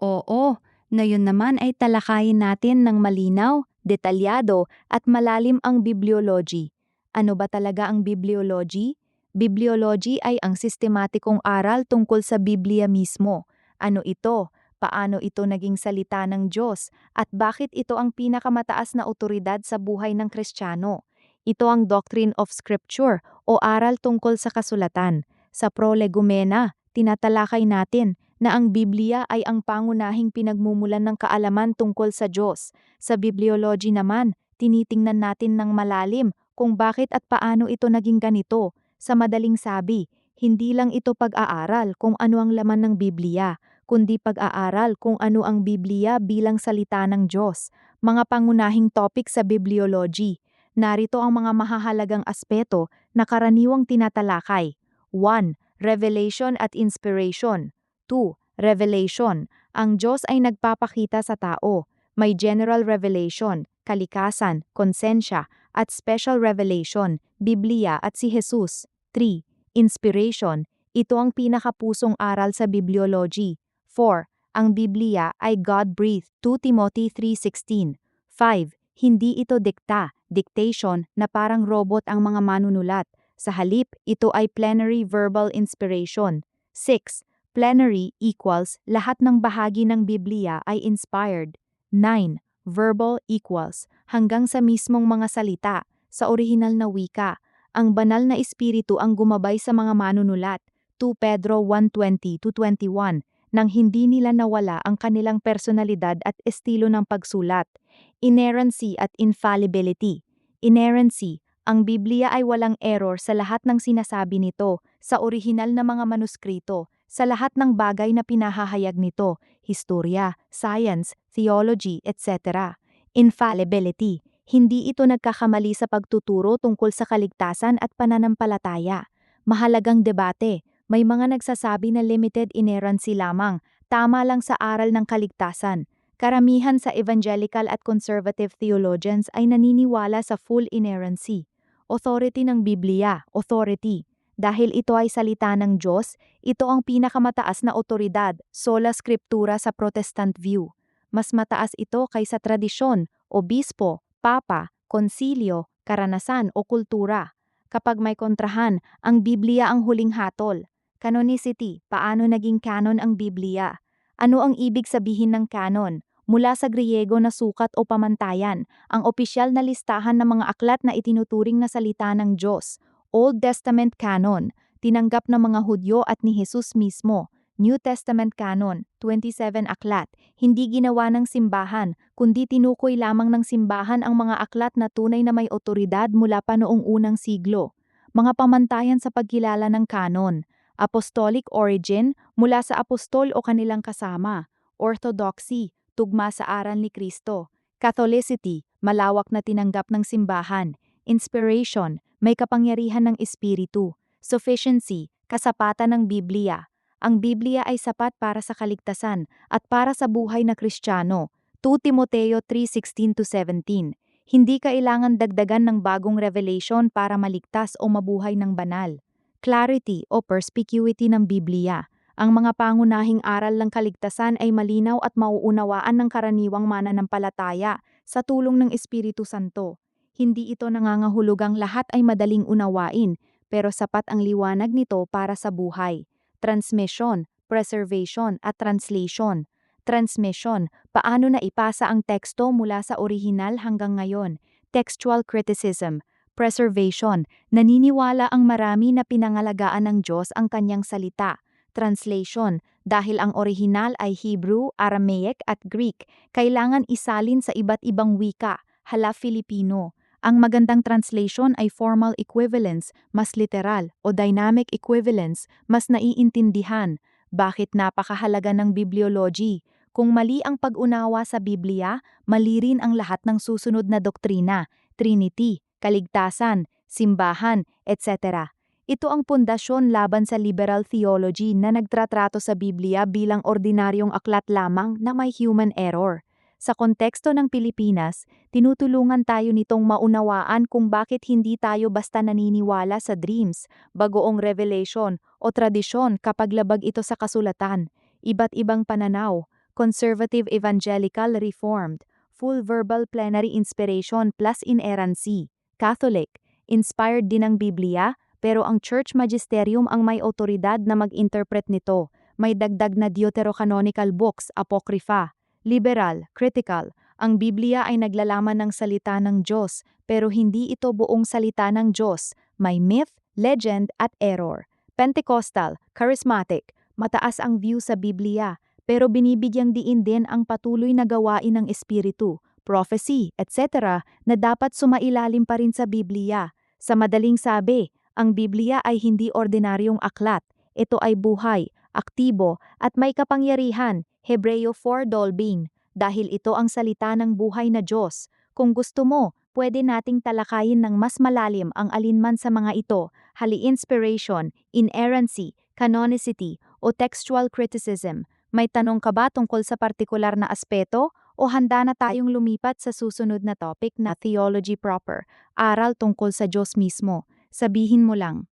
Oo, ngayon naman ay talakayin natin ng malinaw, detalyado at malalim ang bibliology. Ano ba talaga ang bibliology? Bibliology ay ang sistematikong aral tungkol sa Biblia mismo. Ano ito? Paano ito naging salita ng Diyos? At bakit ito ang pinakamataas na otoridad sa buhay ng Kristiyano? Ito ang Doctrine of Scripture o aral tungkol sa kasulatan. Sa prolegomena, tinatalakay natin na ang Biblia ay ang pangunahing pinagmumulan ng kaalaman tungkol sa Diyos. Sa bibliology naman, tinitingnan natin ng malalim kung bakit at paano ito naging ganito. Sa madaling sabi, hindi lang ito pag-aaral kung ano ang laman ng Biblia, kundi pag-aaral kung ano ang Biblia bilang salita ng Diyos. Mga pangunahing topic sa bibliology. Narito ang mga mahahalagang aspeto na karaniwang tinatalakay. 1. Revelation at inspiration. 2. Revelation. Ang Diyos ay nagpapakita sa tao. May general revelation, kalikasan, konsensya, at special revelation, Biblia at si Jesus. 3. Inspiration. Ito ang pinakapusong aral sa bibliology. 4. Ang Biblia ay God-breathed, 2 Timothy 3:16. 5. Hindi ito dikta, dictation na parang robot ang mga manunulat. Sa halip, ito ay plenary verbal inspiration. 6. Plenary equals lahat ng bahagi ng Biblia ay inspired. 9. Verbal equals hanggang sa mismong mga salita, sa orihinal na wika. Ang banal na espiritu ang gumabay sa mga manunulat, 2 Pedro 1:20-21, nang hindi nila nawala ang kanilang personalidad at estilo ng pagsulat. Inerrancy at infallibility. Inerrancy. Ang Biblia ay walang error sa lahat ng sinasabi nito, sa orihinal na mga manuskrito, sa lahat ng bagay na pinahahayag nito, historya, science, theology, etc. Infallibility. Hindi ito nagkakamali sa pagtuturo tungkol sa kaligtasan at pananampalataya. Mahalagang debate. May mga nagsasabi na limited inerrancy lamang, tama lang sa aral ng kaligtasan. Karamihan sa evangelical at conservative theologians ay naniniwala sa full inerrancy. Authority ng Biblia, authority. Dahil ito ay salita ng Diyos, ito ang pinakamataas na otoridad, sola scriptura sa Protestant view. Mas mataas ito kaysa tradisyon, obispo, papa, konsilyo, karanasan o kultura. Kapag may kontrahan, ang Biblia ang huling hatol. Canonicity, paano naging canon ang Biblia? Ano ang ibig sabihin ng canon? Mula sa Griego na sukat o pamantayan, ang opisyal na listahan ng mga aklat na itinuturing na salita ng Diyos. Old Testament canon, tinanggap ng mga Hudyo at ni Jesus mismo. New Testament canon, 27 aklat, hindi ginawa ng simbahan, kundi tinukoy lamang ng simbahan ang mga aklat na tunay na may otoridad mula pa noong unang siglo. Mga pamantayan sa pagkilala ng canon. Apostolic origin, mula sa apostol o kanilang kasama. Orthodoxy, tugma sa aral ni Kristo. Catholicity, malawak na tinanggap ng simbahan. Inspiration, may kapangyarihan ng espiritu. Sufficiency, kasapatan ng Biblia. Ang Biblia ay sapat para sa kaligtasan at para sa buhay na Kristiyano. 2 Timoteo 3:16-17. Hindi kailangan dagdagan ng bagong revelation para maligtas o mabuhay ng banal. Clarity o perspicuity ng Biblia. Ang mga pangunahing aral ng kaligtasan ay malinaw at mauunawaan ng karaniwang mananampalataya sa tulong ng Espiritu Santo. Hindi ito nangangahulugang lahat ay madaling unawain, pero sapat ang liwanag nito para sa buhay. Transmission, preservation at translation. Transmission, paano na ipasa ang teksto mula sa orihinal hanggang ngayon. Textual criticism. Preservation, naniniwala ang marami na pinangalagaan ng Diyos ang kanyang salita. Translation, dahil ang orihinal ay Hebrew, Aramaic at Greek, kailangan isalin sa iba't ibang wika, hala Filipino. Ang magandang translation ay formal equivalence, mas literal, o dynamic equivalence, mas naiintindihan. Bakit napakahalaga ng bibliology? Kung mali ang pag-unawa sa Biblia, mali rin ang lahat ng susunod na doktrina, Trinity, kaligtasan, simbahan, etc. Ito ang pundasyon laban sa liberal theology na nagtratrato sa Biblia bilang ordinaryong aklat lamang na may human error. Sa konteksto ng Pilipinas, tinutulungan tayo nitong maunawaan kung bakit hindi tayo basta naniniwala sa dreams, bagoong revelation o tradisyon kapag labag ito sa kasulatan. Iba't ibang pananaw. conservative evangelical reformed, full verbal plenary inspiration plus inerrancy, Catholic, inspired din ang Biblia, pero ang church magisterium ang may otoridad na mag-interpret nito. May dagdag na deuterocanonical books, apocrypha. Liberal, critical, ang Biblia ay naglalaman ng salita ng Diyos, pero hindi ito buong salita ng Diyos. May myth, legend, at error. Pentecostal, charismatic, mataas ang view sa Biblia, pero binibigyang diin din ang patuloy na gawain ng Espiritu, prophecy, etc. na dapat sumailalim pa rin sa Biblia. Sa madaling sabi, ang Biblia ay hindi ordinaryong aklat. Ito ay buhay, aktibo, at may kapangyarihan, Hebreo 4 Dolbin, dahil ito ang salita ng buhay na Diyos. Kung gusto mo, pwede nating talakayin ng mas malalim ang alinman sa mga ito, hali inspiration, inerrancy, canonicity, o textual criticism. May tanong ka ba tungkol sa partikular na aspeto? O handa na tayong lumipat sa susunod na topic na theology proper, aral tungkol sa Diyos mismo? Sabihin mo lang.